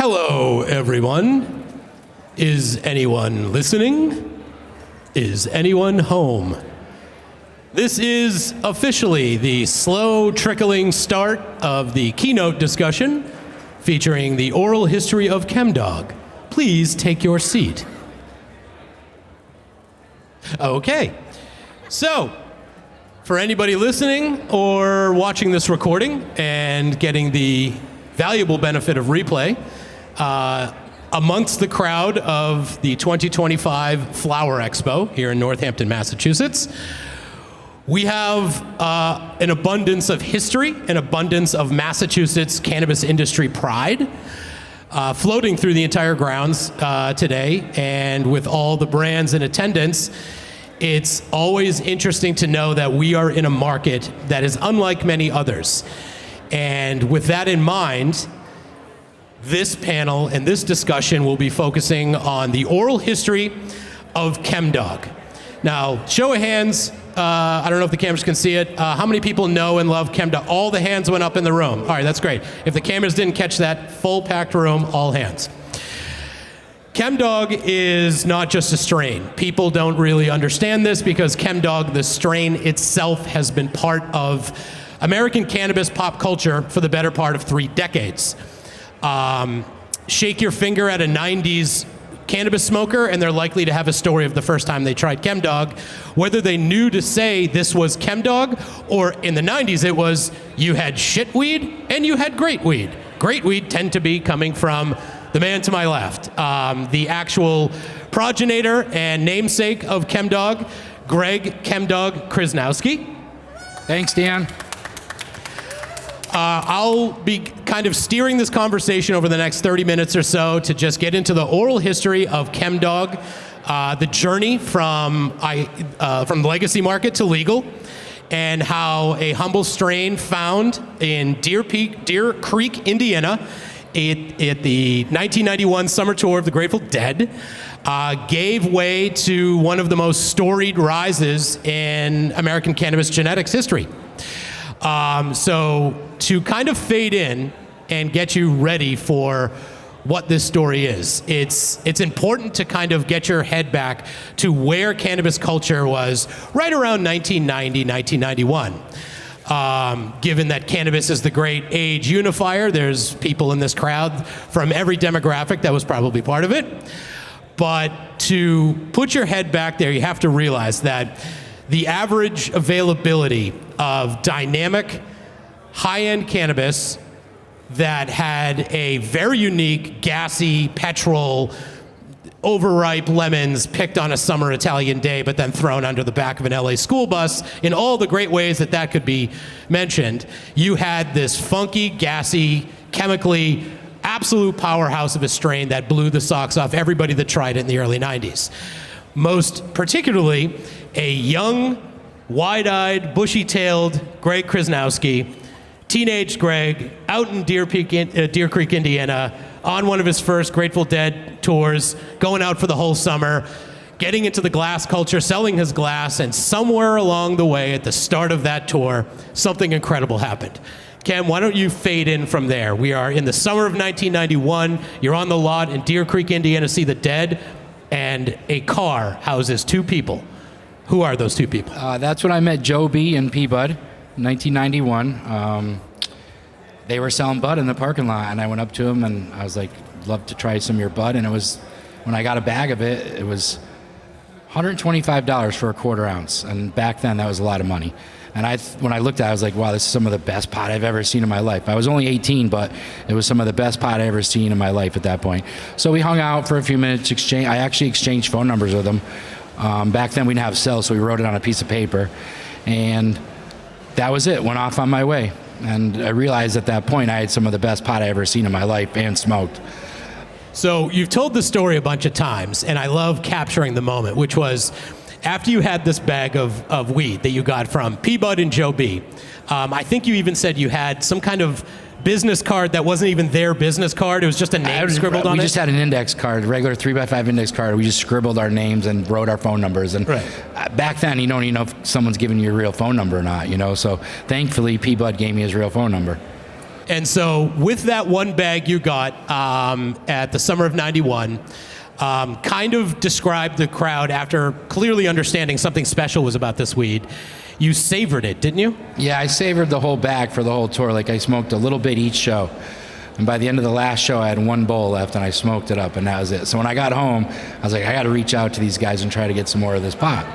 Hello, everyone. Is anyone listening? Is anyone home? This is officially the slow trickling start of the keynote discussion featuring the oral history of Chemdog. Please take your seat. Okay, so for anybody listening or watching this recording and getting the valuable benefit of replay, amongst the crowd of the 2025 Flower Expo here in Northampton, Massachusetts, we have an abundance of history, an abundance of Massachusetts cannabis industry pride floating through the entire grounds today. And with all the brands in attendance, it's always interesting to know that we are in a market that is unlike many others. And with that in mind, this panel and this discussion will be focusing on the oral history of Chemdog. Now, show of hands, I don't know if the cameras can see it. How many people know and love Chemdog? All the hands went up in the room. All right, that's great. If the cameras didn't catch that, full packed room, all hands. Chemdog is not just a strain. People don't really understand this because Chemdog, the strain itself, has been part of American cannabis pop culture for the better part of 3 decades. Shake your finger at a 90s cannabis smoker and they're likely to have a story of the first time they tried Chemdog, whether they knew to say this was Chemdog, or in the 90s it was you had shit weed and you had great weed. Great weed tend to be coming from the man to my left, the actual progenitor and namesake of Chemdog, Greg Chemdog Krzanowski. Thanks, Dan. I'll be kind of steering this conversation over the next 30 minutes or so to just get into the oral history of Chemdog, the journey from legacy market to legal, and how a humble strain found in Deer Creek, Indiana, at the 1991 summer tour of the Grateful Dead, gave way to one of the most storied rises in American cannabis genetics history. So to kind of fade in and get you ready for what this story is, it's important to kind of get your head back to where cannabis culture was right around 1990, 1991. Given that cannabis is the great age unifier, there's people in this crowd from every demographic that was probably part of it. But to put your head back there, you have to realize that the average availability of dynamic, high-end cannabis that had a very unique, gassy, petrol, overripe lemons picked on a summer Italian day, but then thrown under the back of an LA school bus, in all the great ways that that could be mentioned, you had this funky, gassy, chemically absolute powerhouse of a strain that blew the socks off everybody that tried it in the early 90s. Most particularly, a young, wide-eyed, bushy-tailed Greg Krzanowski, teenage Greg, out in Deer Creek, Indiana, on one of his first Grateful Dead tours, going out for the whole summer, getting into the glass culture, selling his glass, and somewhere along the way, at the start of that tour, something incredible happened. Cam, why don't you fade in from there? We are in the summer of 1991. You're on the lot in Deer Creek, Indiana, see the Dead, and a car houses 2 people. Who are those 2 people? That's when I met Joe B. and P. Bud, 1991. They were selling bud in the parking lot, and I went up to them, and I was like, love to try some of your bud. And it was, when I got a bag of it, it was $125 for a quarter ounce. And back then, that was a lot of money. And when I looked at it, I was like, wow, this is some of the best pot I've ever seen in my life. I was only 18, but it was some of the best pot I ever seen in my life at that point. So we hung out for a few minutes. I actually exchanged phone numbers with them. Back then, we didn't have cells, so we wrote it on a piece of paper. And that was it. Went off on my way. And I realized at that point I had some of the best pot I ever seen in my life and smoked. So you've told the story a bunch of times, and I love capturing the moment, which was after you had this bag of weed that you got from P-Bud and Joe B. I think you even said you had some kind of business card that wasn't even their business card. It was just a name scribbled on it? We just had an index card, regular 3x5 index card. We just scribbled our names and wrote our phone numbers. And back then, you don't even know if someone's giving you your real phone number or not, you know? So thankfully, P-Bud gave me his real phone number. And so with that one bag you got at the summer of 91, kind of described the crowd after clearly understanding something special was about this weed. You savored it, didn't you? Yeah, I savored the whole bag for the whole tour. Like I smoked a little bit each show. And by the end of the last show, I had one bowl left and I smoked it up and that was it. So when I got home, I was like, I got to reach out to these guys and try to get some more of this pot.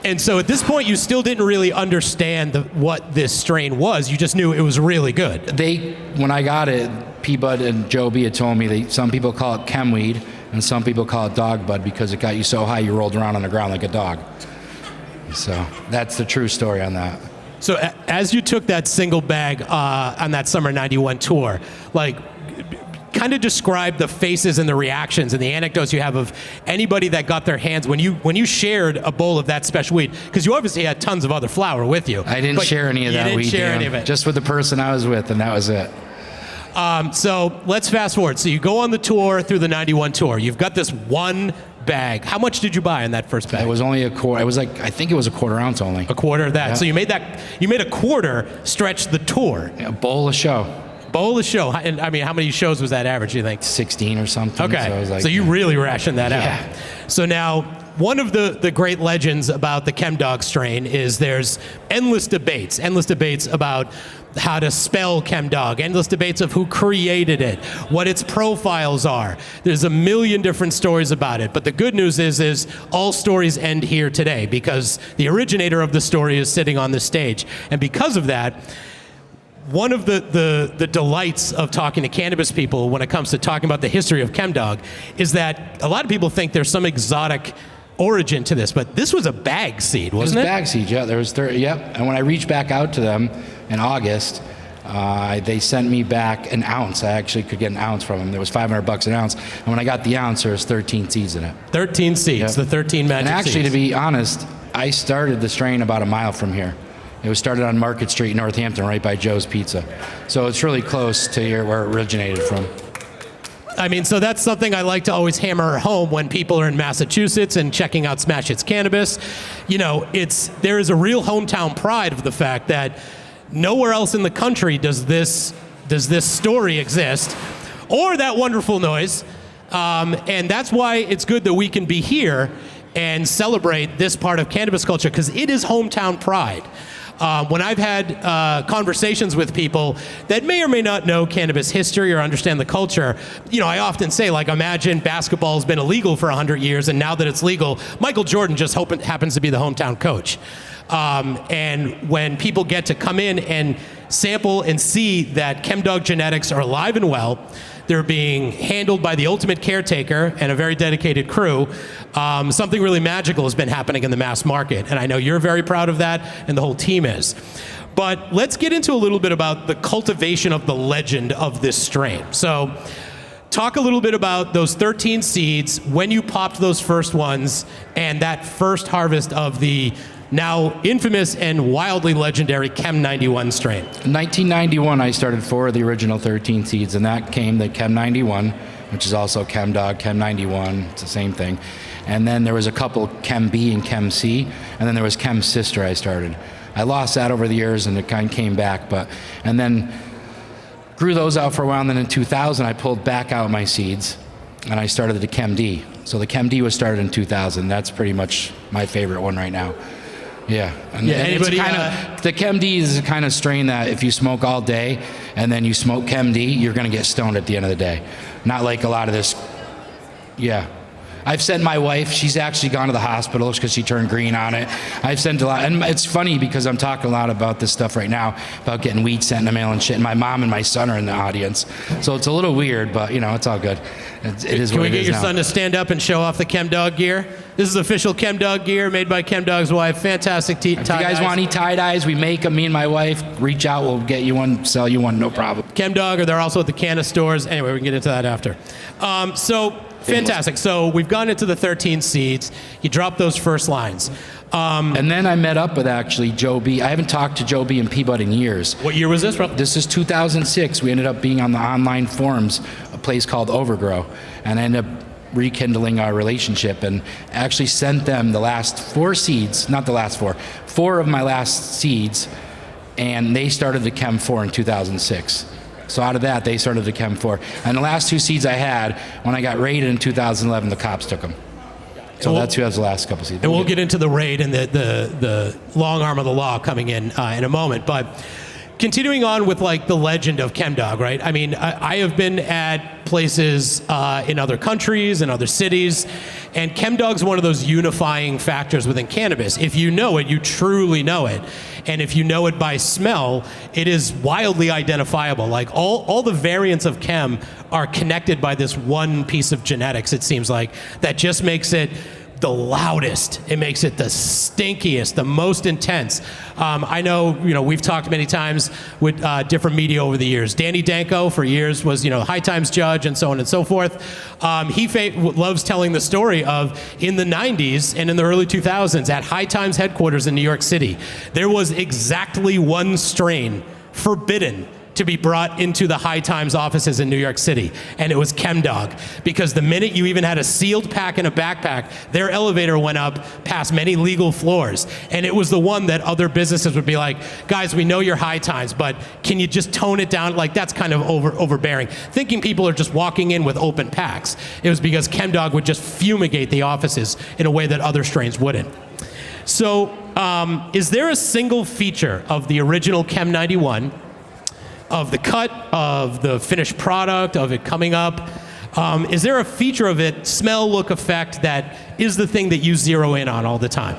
And so at this point, you still didn't really understand what this strain was. You just knew it was really good. When I got it, P-Bud and Joe B had told me some people call it chem weed and some people call it dog bud because it got you so high you rolled around on the ground like a dog. So that's the true story on that. So as you took that single bag on that summer 91 tour, like kind of describe the faces and the reactions and the anecdotes you have of anybody that got their hands when you shared a bowl of that special weed, because you obviously had tons of other flower with you. I didn't share any of that weed. You didn't share any of it. Just with the person I was with, and that was it. So let's fast forward. So you go on the tour through the 91 tour. You've got this one bag. How much did you buy in that first bag? It was only a quarter. It was like, I think it was a quarter ounce only. A quarter of that. Yeah. So you made a quarter stretch the tour. A bowl a show. Bowl a show. And I mean, how many shows was that average, do you think? 16 or something. Okay. So, I was like, so you really rationed that yeah. out. So now, one of the great legends about the Chemdog strain is there's endless debates about how to spell Chemdog, endless debates of who created it, what its profiles are. There's a million different stories about it. But the good news is all stories end here today because the originator of the story is sitting on the stage. And because of that, one of the delights of talking to cannabis people when it comes to talking about the history of Chemdog is that a lot of people think there's some exotic origin to this, but this was a bag seed, wasn't it? It was bag seed, yeah. There was yep. And when I reached back out to them in August, they sent me back an ounce. I actually could get an ounce from them. There was $500 an ounce. And when I got the ounce, there was 13 seeds in it. 13 seeds, yep. The 13 magic seeds. And actually, seeds. To be honest, I started the strain about a mile from here. It was started on Market Street in Northampton, right by Joe's Pizza. So it's really close to where it originated from. I mean, so that's something I like to always hammer home when people are in Massachusetts and checking out Smash Hits Cannabis. You know, there is a real hometown pride of the fact that nowhere else in the country does this story exist, or that wonderful noise. And that's why it's good that we can be here and celebrate this part of cannabis culture, because it is hometown pride. When I've had conversations with people that may or may not know cannabis history or understand the culture, you know, I often say, like, imagine basketball has been illegal for 100 years, and now that it's legal, Michael Jordan just happens to be the hometown coach. And when people get to come in and sample and see that Chemdog genetics are alive and well, they're being handled by the ultimate caretaker and a very dedicated crew, something really magical has been happening in the mass market. And I know you're very proud of that, and the whole team is. But let's get into a little bit about the cultivation of the legend of this strain. So talk a little bit about those 13 seeds, when you popped those first ones, and that first harvest of the now infamous and wildly legendary Chem 91 strain. In 1991, I started 4 of the original 13 seeds, and that came the Chem 91, which is also Chemdog, Chem 91, it's the same thing. And then there was a couple Chem B and Chem C, and then there was Chem Sister I started. I lost that over the years, and it kind of came back, and then grew those out for a while, and then in 2000, I pulled back out my seeds, and I started the Chem D. So the Chem D was started in 2000. That's pretty much my favorite one right now. Yeah, and anybody, the Chem D is the kind of strain that if you smoke all day and then you smoke Chem D, you're going to get stoned at the end of the day. Not like a lot of this. Yeah. I've sent my wife, she's actually gone to the hospital because she turned green on it. I've sent a lot, and it's funny because I'm talking a lot about this stuff right now, about getting weed sent in the mail and shit, and my mom and my son are in the audience. So it's a little weird, but, you know, it's all good. It is what it is now. Can we get your son to stand up and show off the Chemdog gear? This is official Chemdog gear made by Chemdog's wife. Fantastic tie-dyes. If you guys want any tie-dyes, we make them. Me and my wife, reach out, we'll get you one, sell you one, no problem. Chemdog, or they're also at the Canna stores. Anyway, we can get into that after. Fantastic. So we've gone into the 13 seeds. You dropped those first lines. And then I met up with actually Joe B. I haven't talked to Joe B and P-Bud in years. What year was this? This is 2006. We ended up being on the online forums, a place called Overgrow. And I ended up rekindling our relationship and actually sent them the last 4 seeds, not the last 4 of my last seeds and they started the Chem 4 in 2006. So out of that, they started the Chem 4. And the last 2 seeds I had, when I got raided in 2011, the cops took them. So that's who has the last couple seeds. And we'll get into the raid and the long arm of the law coming in a moment. But continuing on with like the legend of Chemdog, right? I mean, I have been at places in other countries and other cities, and Chemdog's one of those unifying factors within cannabis. If you know it, you truly know it. And if you know it by smell, it is wildly identifiable. Like all the variants of chem are connected by this one piece of genetics, it seems like, that just makes it the loudest. It makes it the stinkiest, the most intense. I know, we've talked many times with different media over the years. Danny Danko for years was, High Times judge and so on and so forth. He loves telling the story of in the 90s and in the early 2000s at High Times headquarters in New York City, there was exactly one strain forbidden to be brought into the High Times offices in New York City, and it was Chemdog. Because the minute you even had a sealed pack in a backpack, their elevator went up past many legal floors, and it was the one that other businesses would be like, guys, we know you're High Times, but can you just tone it down? Like, that's kind of overbearing. Thinking people are just walking in with open packs. It was because Chemdog would just fumigate the offices in a way that other strains wouldn't. So, is there a single feature of the original Chem 91, of the cut, of the finished product, of it coming up? Is there a feature of it, smell, look, effect, that is the thing that you zero in on all the time?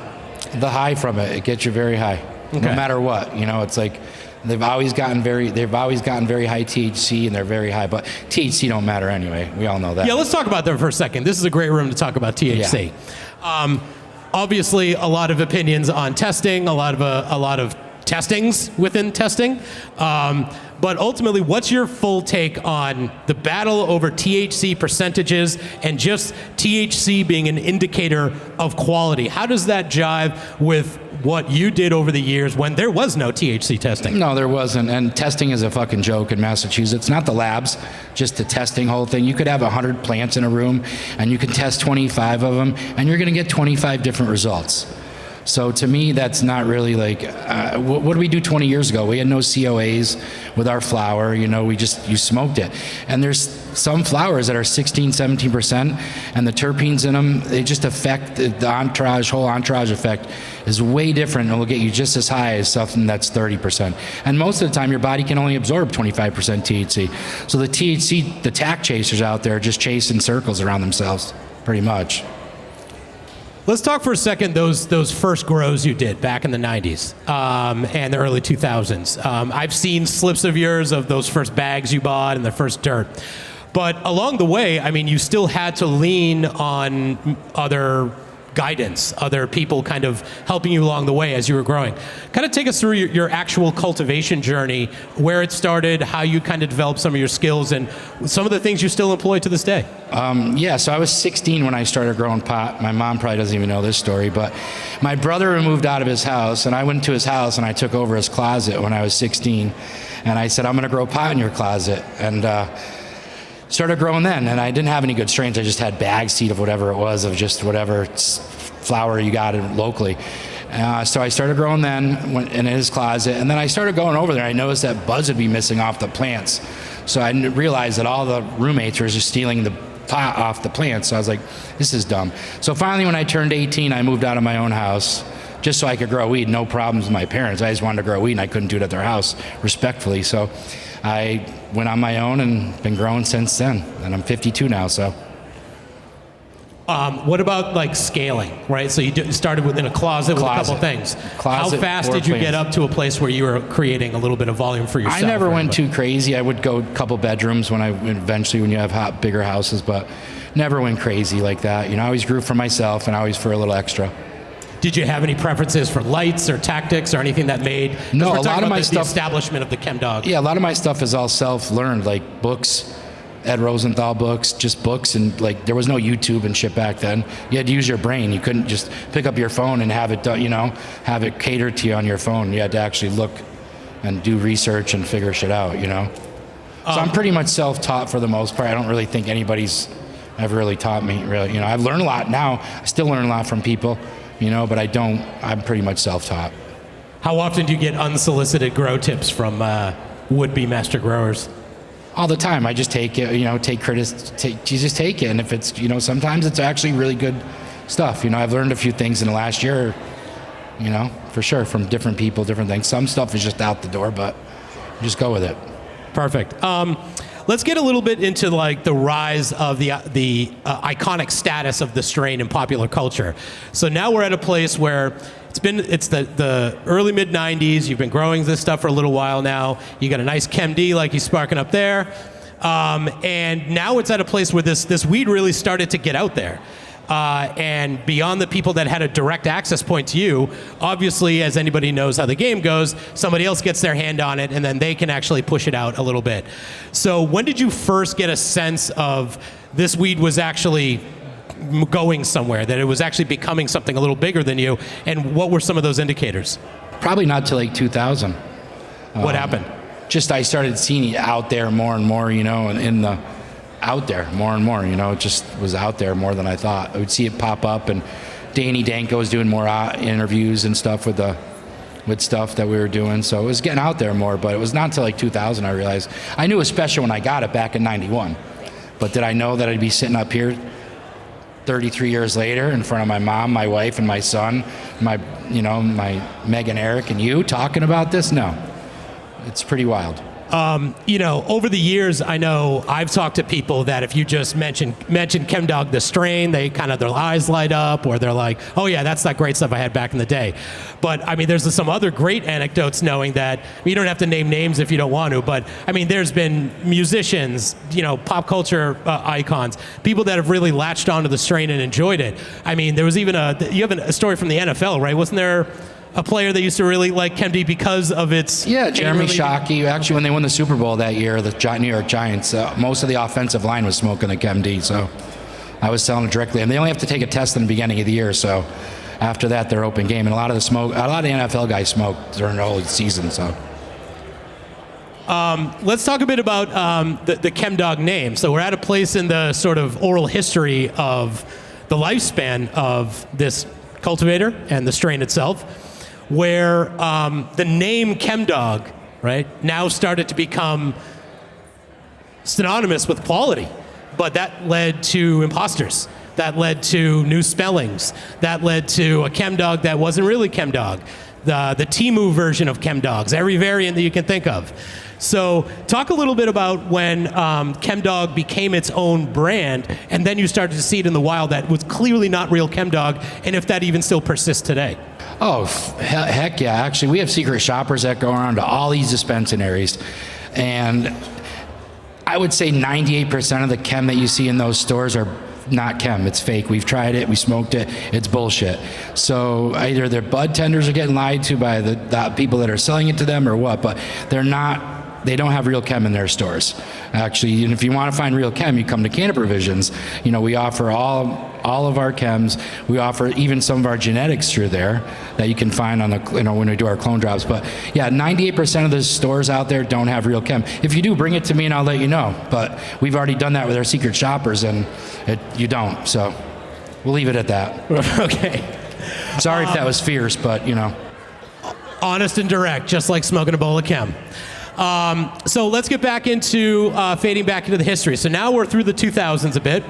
The high from it gets you very high, no matter what. It's like they've always gotten very high THC, and they're very high, but THC don't matter anyway. We all know that. Yeah, let's talk about that for a second. This is a great room to talk about THC. Yeah. Obviously, a lot of opinions on testing, a lot of testings within testing. But ultimately, what's your full take on the battle over THC percentages and just THC being an indicator of quality? How does that jive with what you did over the years when there was no THC testing? No, there wasn't. And testing is a fucking joke in Massachusetts. Not the labs, just the testing whole thing. You could have 100 plants in a room, and you can test 25 of them, and you're going to get 25 different results. So to me, that's not really like, what did we do 20 years ago? We had no COAs with our flower, you smoked it. And there's some flowers that are 16, 17%, and the terpenes in them, they just affect the whole entourage effect is way different, and will get you just as high as something that's 30%. And most of the time, your body can only absorb 25% THC. So the THC, the tack chasers out there are just chasing circles around themselves, pretty much. Let's talk for a second those first grows you did back in the 90s and the early 2000s. I've seen slips of yours of those first bags you bought and the first dirt. But along the way, I mean, you still had to lean on other guidance, other people kind of helping you along the way as you were growing. Kind of take us through your actual cultivation journey, where it started, how you kind of developed some of your skills, and some of the things you still employ to this day. So I was 16 when I started growing pot. My mom probably doesn't even know this story, but my brother moved out of his house, and I went to his house and I took over his closet when I was 16, and I said, I'm going to grow pot in your closet, and started growing then. And I didn't have any good strains. I just had bag seed of whatever it was, of just whatever flower you got locally. So I started growing then, went in his closet, and then I started going over there. I noticed that buds would be missing off the plants. So I realized that all the roommates were just stealing the pot off the plants. So I was like, this is dumb. So finally, when I turned 18, I moved out of my own house just so I could grow weed. No problems with my parents. I just wanted to grow weed, and I couldn't do it at their house respectfully. So I went on my own and been growing since then. And I'm 52 now, so. What about like scaling, right? So you started within a closet with a couple things. How fast did you get up to a place where you were creating a little bit of volume for yourself? I never went too crazy. I would go a couple bedrooms when you have bigger houses, but never went crazy like that. I always grew for myself and always for a little extra. Did you have any preferences for lights or tactics or anything that made? No, a lot of my stuff. The establishment of the Chemdog. Yeah, a lot of my stuff is all self-learned, like books. Ed Rosenthal books, just books, and like there was no YouTube and shit back then. You had to use your brain. You couldn't just pick up your phone and have it done, have it catered to you on your phone. You had to actually look and do research and figure shit out, So I'm pretty much self-taught for the most part. I don't really think anybody's ever really taught me, really. I've learned a lot now. I still learn a lot from people, but I'm pretty much self-taught. How often do you get unsolicited grow tips from would-be master growers? All the time. I just take it, you just take it. And if it's, sometimes it's actually really good stuff. I've learned a few things in the last year, for sure, from different people, different things. Some stuff is just out the door, but just go with it. Perfect. Let's get a little bit into like the rise of the iconic status of the strain in popular culture. So now we're at a place where it's the early mid 90s. You've been growing this stuff for a little while now. You got a nice ChemD like he's sparking up there, and now it's at a place where this weed really started to get out there. And beyond the people that had a direct access point to you, obviously, as anybody knows how the game goes, somebody else gets their hand on it, and then they can actually push it out a little bit. So when did you first get a sense of this weed was actually going somewhere, that it was actually becoming something a little bigger than you, and what were some of those indicators? Probably not till like 2000. What happened? Just I started seeing it out there more and more, and out there more and more, it just was out there more than I thought. I would see it pop up, and Danny Danko was doing more interviews and stuff with stuff that we were doing, so it was getting out there more. But it was not until like 2000 I realized. I knew it was special when I got it back in 91, but did I know that I'd be sitting up here 33 years later in front of my mom, my wife, and my son, my Meg and Eric and you talking about this? No. It's pretty wild. Over the years, I know I've talked to people that if you just mention Chemdog the strain, they kind of their eyes light up, or they're like, oh yeah, that's that great stuff I had back in the day. But I mean, there's some other great anecdotes knowing that you don't have to name names if you don't want to, but I mean, there's been musicians, pop culture icons, people that have really latched onto the strain and enjoyed it. I mean, there was even you have a story from the NFL, right? Wasn't there a player that used to really like ChemD because of its... Yeah, Jeremy Shockey. Actually, when they won the Super Bowl that year, the New York Giants, most of the offensive line was smoking a ChemD, so I was selling it directly. And they only have to take a test in the beginning of the year, so after that, they're open game. And a lot of the NFL guys smoke during the whole season, so... Let's talk a bit about the Chemdog name. So we're at a place in the sort of oral history of the lifespan of this cultivator and the strain itself, where the name Chemdog, right, now started to become synonymous with quality. But that led to imposters. That led to new spellings. That led to a Chemdog that wasn't really Chemdog. The Temu version of Chemdogs, every variant that you can think of. So talk a little bit about when Chemdog became its own brand, and then you started to see it in the wild that was clearly not real Chemdog, and if that even still persists today. Oh, heck yeah. Actually, we have secret shoppers that go around to all these dispensaries, and I would say 98% of the chem that you see in those stores are not chem. It's fake. We've tried it. We smoked it. It's bullshit. So either their bud tenders are getting lied to by the people that are selling it to them or what, but they don't have real chem in their stores. Actually, and if you want to find real chem, you come to Canna Provisions. We offer all of our chems. We offer even some of our genetics through there that you can find on when we do our clone drops. But yeah, 98% of the stores out there don't have real chem. If you do, bring it to me and I'll let you know. But we've already done that with our secret shoppers, and you don't. So we'll leave it at that. Okay. Sorry if that was fierce, but honest and direct, just like smoking a bowl of chem. So let's get back into fading back into the history. So now we're through the 2000s a bit.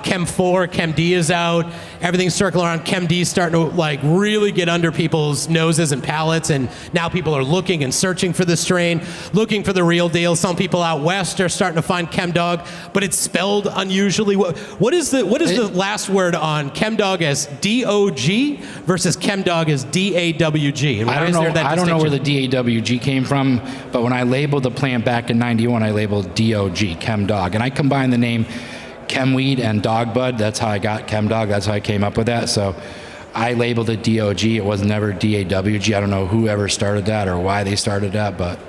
Chem 4, ChemD is out. Everything's circling around. ChemD is starting to like really get under people's noses and palates, and now people are looking and searching for the strain, looking for the real deal. Some people out west are starting to find Chemdog, but it's spelled unusually. What is the last word on Chemdog as DOG versus Chemdog as DAWG? I don't know where the DAWG came from, but when I labeled the plant back in 91, I labeled DOG, Chemdog, and I combined the name Chemweed and Dog Bud. That's how I got Chemdog. That's how I came up with that. So I labeled it DOG. It was never DAWG. I don't know whoever started that or why they started that, but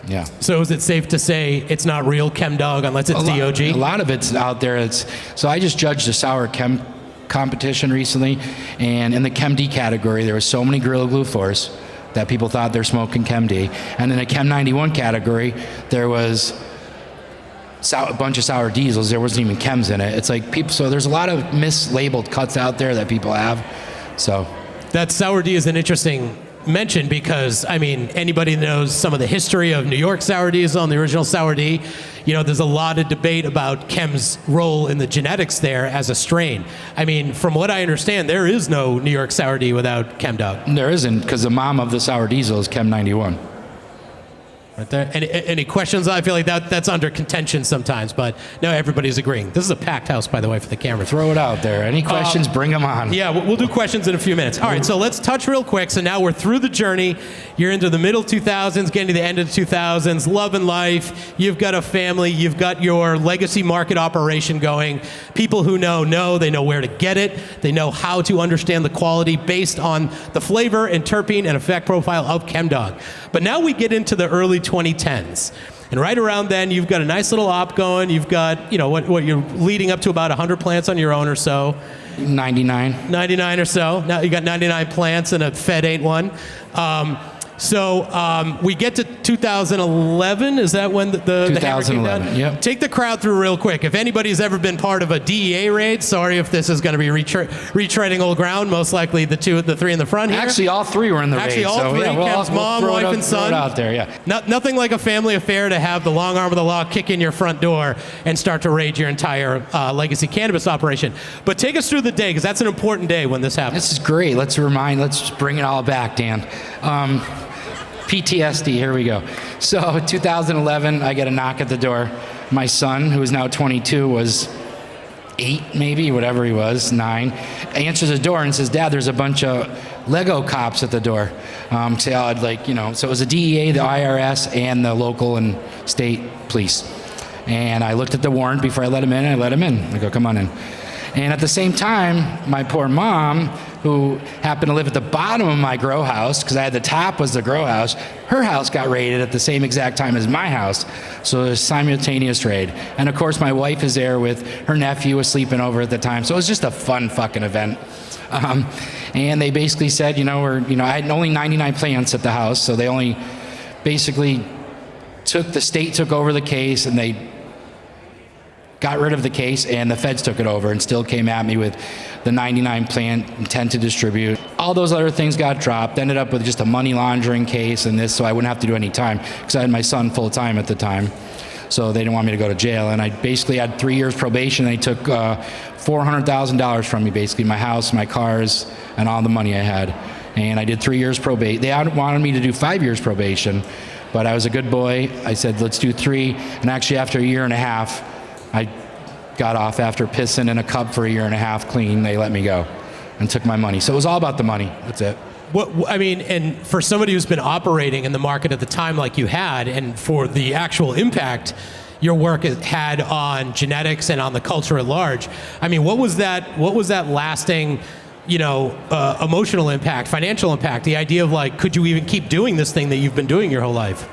yeah. So is it safe to say it's not real Chemdog unless it's DOG? A lot of it's out there. So I just judged a sour chem competition recently, and in the ChemD category, there was so many Gorilla Glue 4s that people thought they're smoking ChemD. And in the Chem 91 category, there was a bunch of sour diesels. There wasn't even chems in it. It's like people. So there's a lot of mislabeled cuts out there that people have. So that sour D is an interesting mention because, I mean, anybody that knows some of the history of New York sour diesel, the original sour D, you know, there's a lot of debate about Chem's role in the genetics there as a strain. I mean, from what I understand, there is no New York sour D without Chemdog. There isn't, because the mom of the sour diesel is Chem 91. Right there. Any questions? I feel like that's under contention sometimes, but no, everybody's agreeing. This is a packed house, by the way, for the camera. Throw it out there. Any questions, bring them on. Yeah, we'll do questions in a few minutes. All right, so let's touch real quick. So now we're through the journey. You're into the middle 2000s, getting to the end of the 2000s, loving life. You've got a family. You've got your legacy market operation going. People who know, they know where to get it. They know how to understand the quality based on the flavor and terpene and effect profile of Chemdog. But now we get into the early 2010s. And right around then, you've got a nice little op going. You've got, you know, what you're leading up to about 100 plants on your own or so. 99. 99 or so. Now you got 99 plants and a Fed ain't one. So we get to 2011. Is that when the 2011, yep. Take the crowd through real quick. If anybody's ever been part of a DEA raid, sorry if this is going to be retreading old ground. Most likely the three in the front here. Actually, all three were in the raid. Actually, all three. Chem's mom, wife, and son. Throw it out there, yeah. Nothing like a family affair to have the long arm of the law kick in your front door and start to raid your entire legacy cannabis operation. But take us through the day, because that's an important day when this happens. This is great. Let's bring it all back, Dan. PTSD, here we go. So 2011, I get a knock at the door. My son, who is now 22, was 8 maybe, whatever he was, 9, answers the door and says, "Dad, there's a bunch of Lego cops at the door." So I'd so it was the DEA, the IRS, and the local and state police. And I looked at the warrant before I let him in, and I let him in. I go, "Come on in." And at the same time, my poor mom, who happened to live at the bottom of my grow house, because I had the top was the grow house, her house got raided at the same exact time as my house. So it was a simultaneous raid. And of course, my wife is there with her nephew was sleeping over at the time. So it was just a fun fucking event. And they basically said, I had only 99 plants at the house, so they only basically the state took over the case, and they got rid of the case, and the feds took it over and still came at me with the 99 plant intent to distribute. All those other things got dropped. Ended up with just a money laundering case and this, so I wouldn't have to do any time because I had my son full time at the time. So they didn't want me to go to jail, and I basically had 3 years probation. They took $400,000 from me, basically my house, my cars, and all the money I had. And I did 3 years probation. They wanted me to do 5 years probation, but I was a good boy. I said, let's do 3. And actually, after a year and a half, I got off after pissing in a cup for a year and a half clean. They let me go and took my money. So it was all about the money. That's it. And for somebody who's been operating in the market at the time like you had, and for the actual impact your work has had on genetics and on the culture at large, I mean, what was that lasting, emotional impact, financial impact, the idea of like, could you even keep doing this thing that you've been doing your whole life?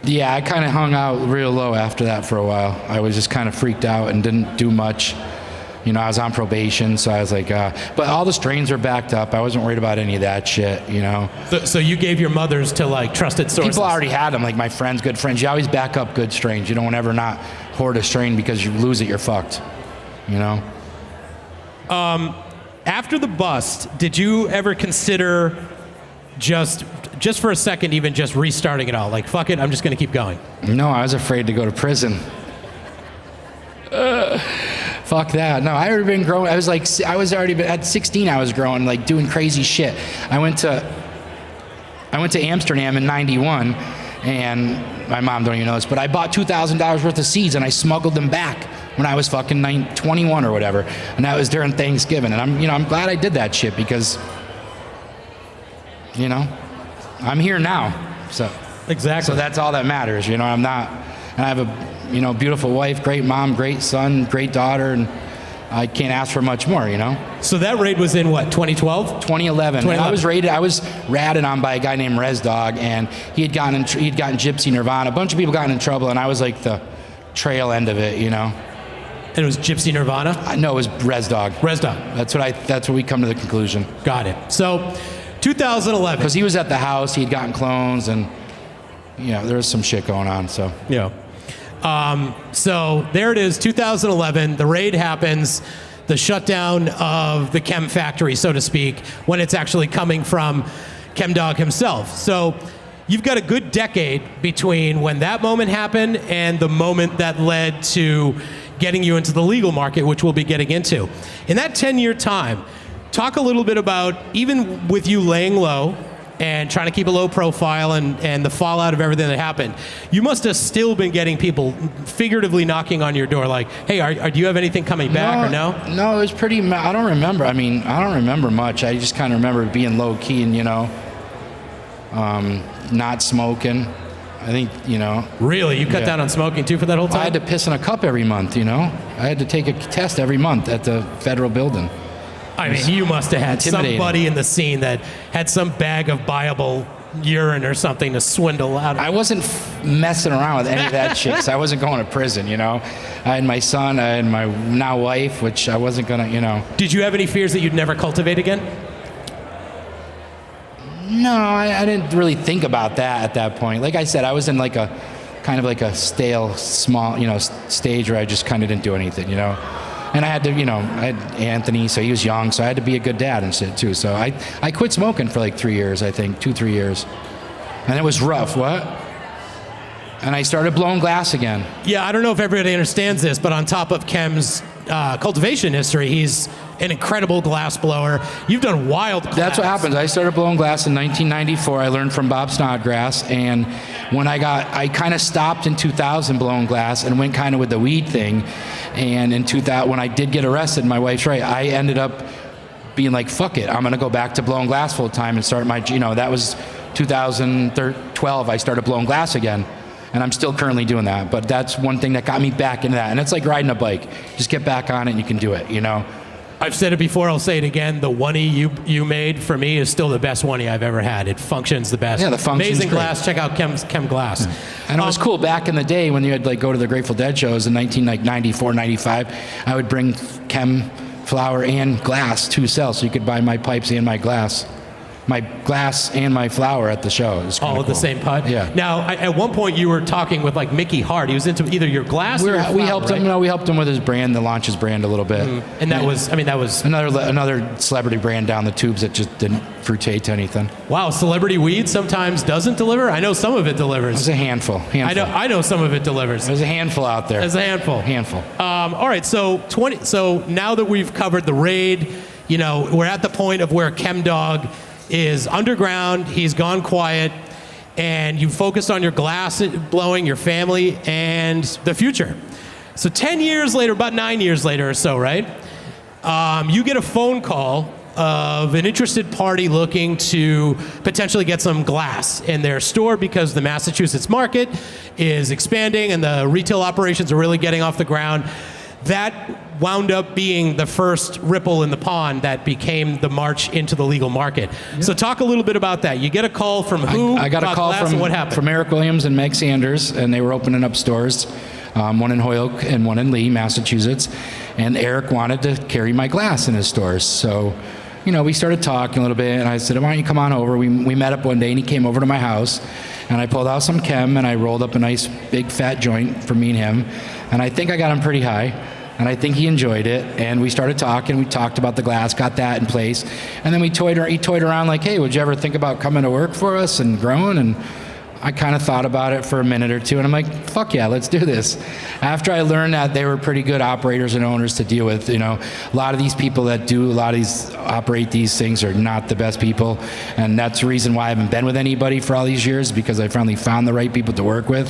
Yeah, I kind of hung out real low after that for a while. I was just kind of freaked out and didn't do much. I was on probation, so I was like, but all the strains were backed up. I wasn't worried about any of that shit, So you gave your mothers to like trusted sources? People already had them, like my friends, good friends. You always back up good strains. You don't ever not hoard a strain because you lose it, you're fucked, After the bust, did you ever consider just for a second, even just restarting it all? Like, fuck it, I'm just going to keep going. No, I was afraid to go to prison. Fuck that. No, I had already been growing. At 16, I was growing, like doing crazy shit. I went to Amsterdam in 91, and my mom don't even know this, but I bought $2,000 worth of seeds, and I smuggled them back when I was fucking 21 or whatever. And that was during Thanksgiving. And I'm glad I did that shit because, I'm here now. So exactly. So that's all that matters. I'm not, and I have a, beautiful wife, great mom, great son, great daughter, and I can't ask for much more, So that raid was in what, 2012? 2011. I was ratted on by a guy named Dog, and he'd gotten Gypsy Nirvana. A bunch of people got in trouble, and I was like the trail end of it, And it was Gypsy Nirvana? No, it was Dog. Dog. That's what we come to the conclusion. Got it. So 2011. Because he was at the house, he'd gotten clones, and there was some shit going on. So yeah. So there it is, 2011. The raid happens, the shutdown of the chem factory, so to speak, when it's actually coming from Chemdog himself. So you've got a good decade between when that moment happened and the moment that led to getting you into the legal market, which we'll be getting into. In that 10-year time, talk a little bit about, even with you laying low and trying to keep a low profile and the fallout of everything that happened, you must have still been getting people figuratively knocking on your door like, hey, do you have anything coming back or no? No, it was pretty, I don't remember. I mean, I don't remember much. I just kind of remember being low key and, not smoking. I think, Really? You cut down on smoking too for that whole time? I had to piss in a cup every month, I had to take a test every month at the federal building. I mean, you must have had somebody in the scene that had some bag of viable urine or something to swindle out of. I wasn't messing around with any of that shit, 'cause I wasn't going to prison, I had my son, I had my now wife, which I wasn't going to, Did you have any fears that you'd never cultivate again? No, I didn't really think about that at that point. Like I said, I was in like a kind of like a stale, small, stage where I just kind of didn't do anything, And I had to, I had Anthony, so he was young, so I had to be a good dad and shit too. So I quit smoking for like 3 years, I think, 2-3 years. And it was rough. What? And I started blowing glass again. Yeah, I don't know if everybody understands this, but on top of Chem's cultivation history, he's an incredible glass blower. You've done wild glass. That's what happens. I started blowing glass in 1994. I learned from Bob Snodgrass, and when I kind of stopped in 2000 blowing glass and went kind of with the weed thing. And in 2000, when I did get arrested, my wife's right, I ended up being like, fuck it, I'm gonna go back to blowing glass full time and start my, that was 2012, I started blowing glass again. And I'm still currently doing that, but that's one thing that got me back into that. And it's like riding a bike. Just get back on it and you can do it, I've said it before, I'll say it again. The one-y you made, for me, is still the best one-y I've ever had. It functions the best. Yeah, the function's amazing great. Glass. Check out Chem Glass. Yeah. And it was cool back in the day when you had go to the Grateful Dead shows in 1994, 95. I would bring chem flower and glass to sell, so you could buy my pipes and my glass and my flower at the show. All at the same pod? Yeah. Now, at one point you were talking with Mickey Hart. He was into either your glass or your flower, we helped right? him. No, we helped him with his brand, the launch his brand a little bit. And that was another celebrity brand down the tubes that just didn't fruitate to anything. Wow, celebrity weed sometimes doesn't deliver? I know some of it delivers. It was a handful. I know some of it delivers. There's a handful out there. There's a handful. All right, so now that we've covered the raid, we're at the point of where Chemdog is underground, he's gone quiet, and you focused on your glass blowing, your family, and the future. So 10 years later, about 9 years later or so, right? You get a phone call of an interested party looking to potentially get some glass in their store because the Massachusetts market is expanding and the retail operations are really getting off the ground. That wound up being the first ripple in the pond that became the march into the legal market. Yeah. So talk a little bit about that. You get a call from who? I got a call from Eric Williams and Meg Sanders, and they were opening up stores, one in Holyoke and one in Lee, Massachusetts. And Eric wanted to carry my glass in his stores. So, we started talking a little bit, and I said, why don't you come on over? We met up one day, and he came over to my house, and I pulled out some chem, and I rolled up a nice big fat joint for me and him. And I think I got him pretty high. And I think he enjoyed it, and we started talking. We talked about the glass, got that in place, and then he toyed around like, hey, would you ever think about coming to work for us and growing? And I kind of thought about it for a minute or two, and I'm like, fuck yeah, let's do this. After I learned that they were pretty good operators and owners to deal with, a lot of these people that operate these things are not the best people, and that's the reason why I haven't been with anybody for all these years, because I finally found the right people to work with,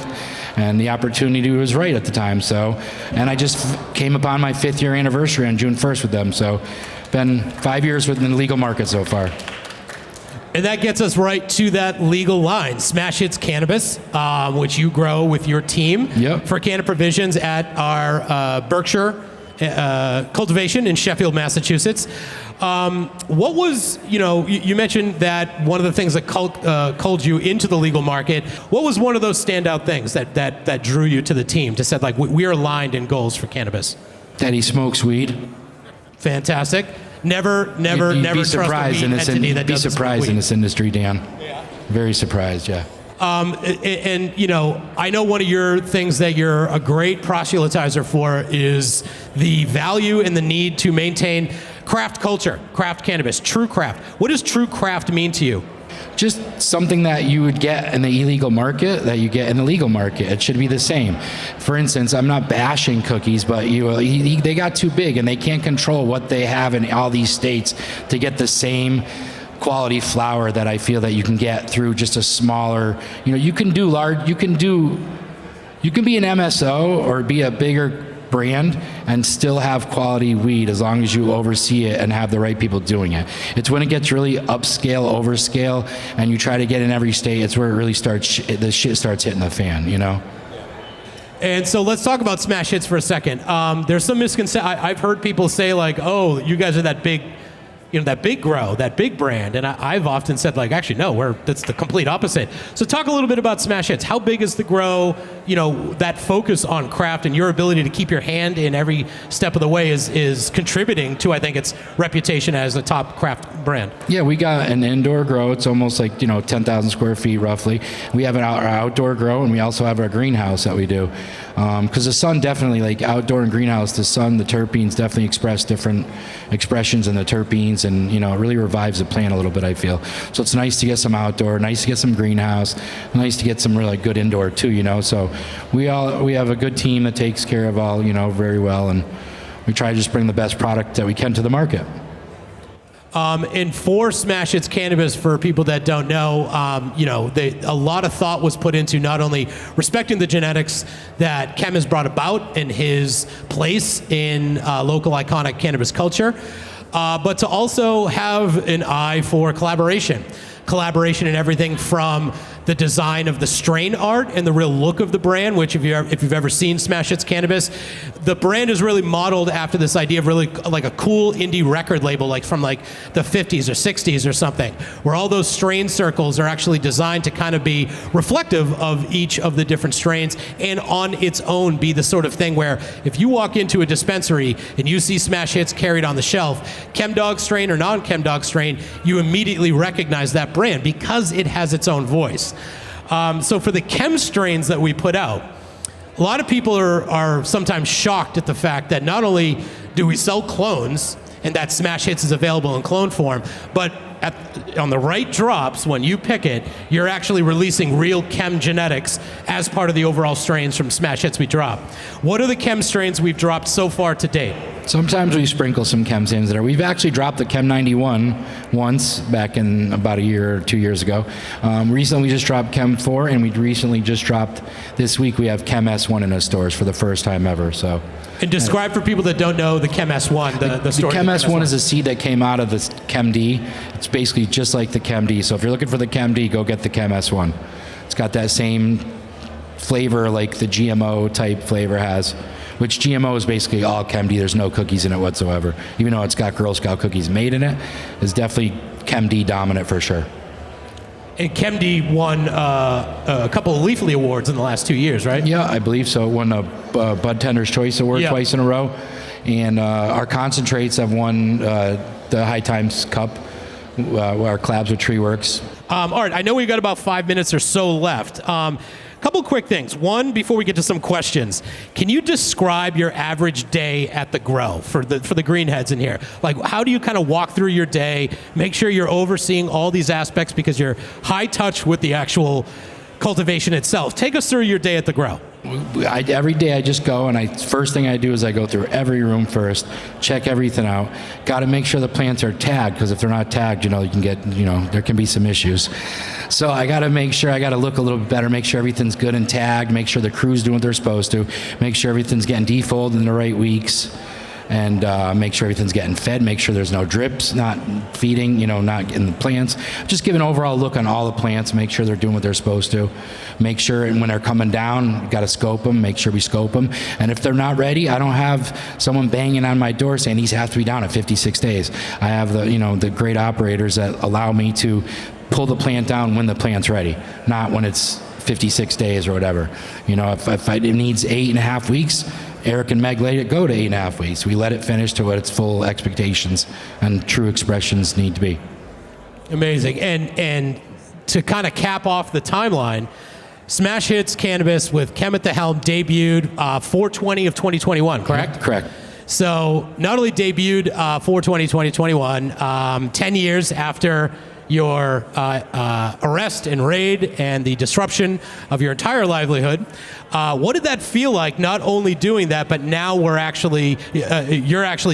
and the opportunity was right at the time. And I just came upon my 5th year anniversary on June 1st with them, so been 5 years within the legal market so far. And that gets us right to that legal line, Smash Hits Cannabis, which you grow with your team for Canna Provisions at our Berkshire Cultivation in Sheffield, Massachusetts. What was, you mentioned that one of the things that culled you into the legal market. What was one of those standout things that drew you to the team to said, we are aligned in goals for cannabis? That he smokes weed. Fantastic. Never be surprised trust a weed entity that be doesn't surprised smoke in weed. this industry, Dan. Yeah. Very surprised, yeah. And I know one of your things that you're a great proselytizer for is the value and the need to maintain craft culture, craft cannabis, true craft. What does true craft mean to you? Just something that you would get in the illegal market that you get in the legal market. It should be the same. For instance, I'm not bashing cookies, but they got too big and they can't control what they have in all these states to get the same quality flower that I feel that you can get through just a smaller, you can do large, you can be an MSO or be a bigger brand and still have quality weed as long as you oversee it and have the right people doing it. It's when it gets really upscale, overscale, and you try to get in every state, it's where it really the shit starts hitting the fan, And so let's talk about smash hits for a second. There's some misconception. I've heard people say like, oh, you guys are that big, that big grow, that big brand. And I've often said like, actually, no, that's the complete opposite. So talk a little bit about smash hits. How big is the grow? That focus on craft and your ability to keep your hand in every step of the way is contributing to, I think, its reputation as a top craft brand. Yeah, we got an indoor grow. It's almost like, 10,000 square feet roughly. We have our outdoor grow, and we also have our greenhouse that we do. Because the sun definitely, like outdoor and greenhouse, the sun, the terpenes definitely express different expressions in the terpenes, and it really revives the plant a little bit, I feel. So it's nice to get some outdoor, nice to get some greenhouse, nice to get some really good indoor too, So we have a good team that takes care of all, very well, and we try to just bring the best product that we can to the market. And for Smash Hits Cannabis, for people that don't know, a lot of thought was put into not only respecting the genetics that Chem has brought about and his place in local iconic cannabis culture, but to also have an eye for collaboration in everything from the design of the strain art and the real look of the brand, which if you've ever seen Smash Hits Cannabis, the brand is really modeled after this idea of really like a cool indie record label, like from like the 50s or 60s or something, where all those strain circles are actually designed to kind of be reflective of each of the different strains and on its own be the sort of thing where if you walk into a dispensary and you see Smash Hits carried on the shelf, Chemdog strain or non-Chemdog strain, you immediately recognize that brand because it has its own voice. So for the Chem strains that we put out, a lot of people are sometimes shocked at the fact that not only do we sell clones and that Smash Hits is available in clone form, but on the right drops, when you pick it, you're actually releasing real Chem genetics as part of the overall strains from Smash Hits we drop. What are the Chem strains we've dropped so far to date? Sometimes we sprinkle some Chems in there. We've actually dropped the Chem 91 once back in about a year or 2 years ago. Recently we just dropped Chem 4, and we recently just dropped, this week we have Chem S1 in our stores for the first time ever. So. And describe for people that don't know the Chem S1, the story. The Chem S1 is a seed that came out of the Chem D. It's basically just like the Chem D. So if you're looking for the Chem D, go get the Chem S1. It's got that same flavor like the GMO type flavor has, which GMO is basically all Chem D. There's no cookies in it whatsoever. Even though it's got Girl Scout cookies made in it, it's definitely Chem D dominant for sure. And ChemD won a couple of Leafly Awards in the last 2 years, right? Yeah, I believe so. Won a Bud Tender's Choice Award twice in a row. And our concentrates have won the High Times Cup, our collabs with TreeWorks. All right, I know we've got about 5 minutes or so left. Couple quick things. One, before we get to some questions, can you describe your average day at the grow for the greenheads in here? Like, how do you kind of walk through your day, make sure you're overseeing all these aspects because you're high touch with the actual cultivation itself? Take us through your day at the grow. Every day I just go, and first thing I do is I go through every room first, check everything out. Got to make sure the plants are tagged, because if they're not tagged, you can get, there can be some issues. So I got to make sure, I got to look a little bit better, make sure everything's good and tagged, make sure the crew's doing what they're supposed to, make sure everything's getting defolded in the right weeks, and make sure everything's getting fed, make sure there's no drips, not feeding, not in the plants. Just give an overall look on all the plants, make sure they're doing what they're supposed to. Make sure when they're coming down, got to scope them, make sure we scope them. And if they're not ready, I don't have someone banging on my door saying these have to be down at 56 days. I have the great operators that allow me to pull the plant down when the plant's ready, not when it's 56 days or whatever. If it needs 8.5 weeks, Eric and Meg let it go to 8.5 weeks. We let it finish to what its full expectations and true expressions need to be. Amazing. And to kind of cap off the timeline, Smash Hits Cannabis with Chem at the helm debuted 4/20 of 2021, correct? Correct. So not only debuted 4/20/2021, 10 years after your arrest and raid and the disruption of your entire livelihood. What did that feel like, not only doing that, but now you're actually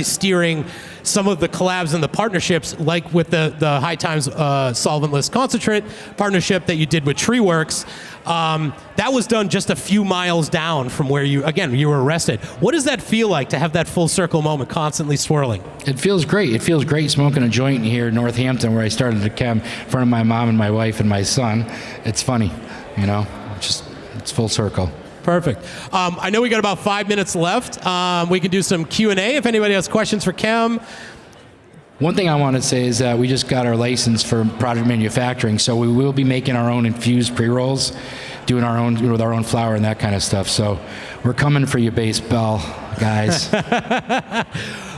steering some of the collabs and the partnerships, like with the High Times solventless concentrate partnership that you did with TreeWorks. That was done just a few miles down from where you were arrested. What does that feel like to have that full circle moment constantly swirling? It feels great. It feels great smoking a joint here in Northampton, where I started to chem in front of my mom and my wife and my son. It's funny, it's full circle. Perfect. I know we got about 5 minutes left. We can do some Q&A if anybody has questions for Chem. One thing I want to say is that we just got our license for product manufacturing, so we will be making our own infused pre-rolls, doing our own with our own flower and that kind of stuff. So we're coming for you, baseball guys.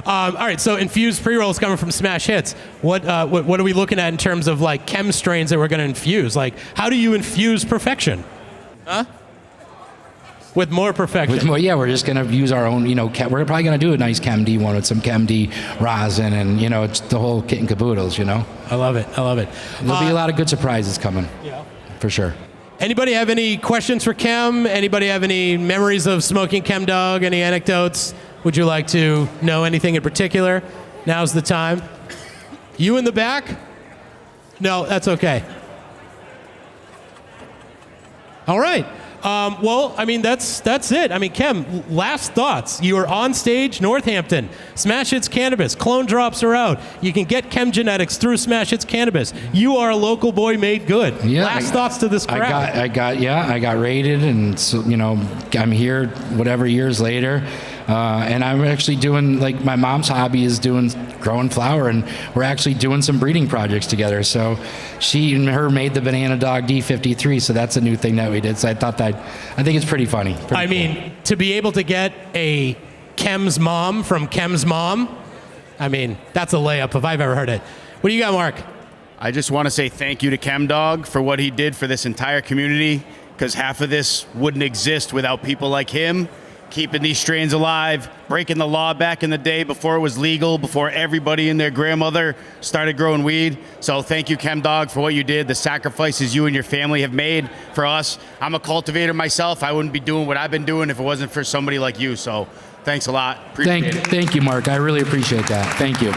All right, so infused pre-rolls coming from Smash Hits. What are we looking at in terms of like chem strains that we're going to infuse? Like, how do you infuse perfection? Huh? With more perfection. We're just going to use our own, we're probably going to do a nice Chem D one with some Chem D rosin and, it's the whole kit and caboodles, I love it. There'll be a lot of good surprises coming. Yeah. For sure. Anybody have any questions for Chem? Anybody have any memories of smoking Chemdog? Any anecdotes? Would you like to know anything in particular? Now's the time. You in the back? No, that's okay. All right. That's it. Chem, last thoughts. You are on stage, Northampton. Smash Hits Cannabis. Clone drops are out. You can get Chem genetics through Smash Hits Cannabis. You are a local boy made good. Yeah, last thoughts to this crowd. I got rated, and so, I'm here whatever years later. And I'm actually doing, like, my mom's hobby is growing flower, and we're actually doing some breeding projects together. So she and her made the Banana Dog D53, so that's a new thing that we did. So I think it's pretty funny. To be able to get a Chem's mom from Chem's mom, that's a layup if I've ever heard it. What do you got, Mark? I just want to say thank you to Chemdog for what he did for this entire community, because half of this wouldn't exist without people like him. Keeping these strains alive, breaking the law back in the day before it was legal, before everybody and their grandmother started growing weed. So thank you, Chemdog, for what you did, the sacrifices you and your family have made for us. I'm a cultivator myself. I wouldn't be doing what I've been doing if it wasn't for somebody like you. So thanks a lot. Thank you, Mark. I really appreciate that. Thank you.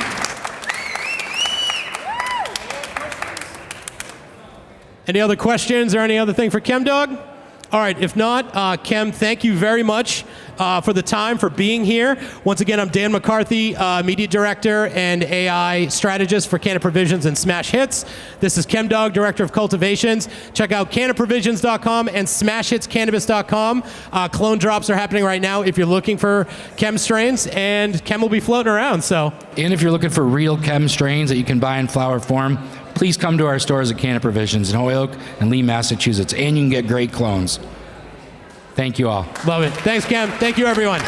Any other questions or any other thing for Chemdog? All right, if not, Chem, thank you very much for the time, for being here. Once again, I'm Dan McCarthy, Media Director and AI Strategist for Canna Provisions and Smash Hits. This is Chemdog, Director of Cultivations. Check out cannaprovisions.com and smashhitscannabis.com. Clone drops are happening right now if you're looking for Chem strains, and Chem will be floating around. And if you're looking for real Chem strains that you can buy in flower form, please come to our stores at Canna Provisions in Holyoke and Lee, Massachusetts, and you can get great clones. Thank you all. Love it. Thanks, Chem. Thank you, everyone.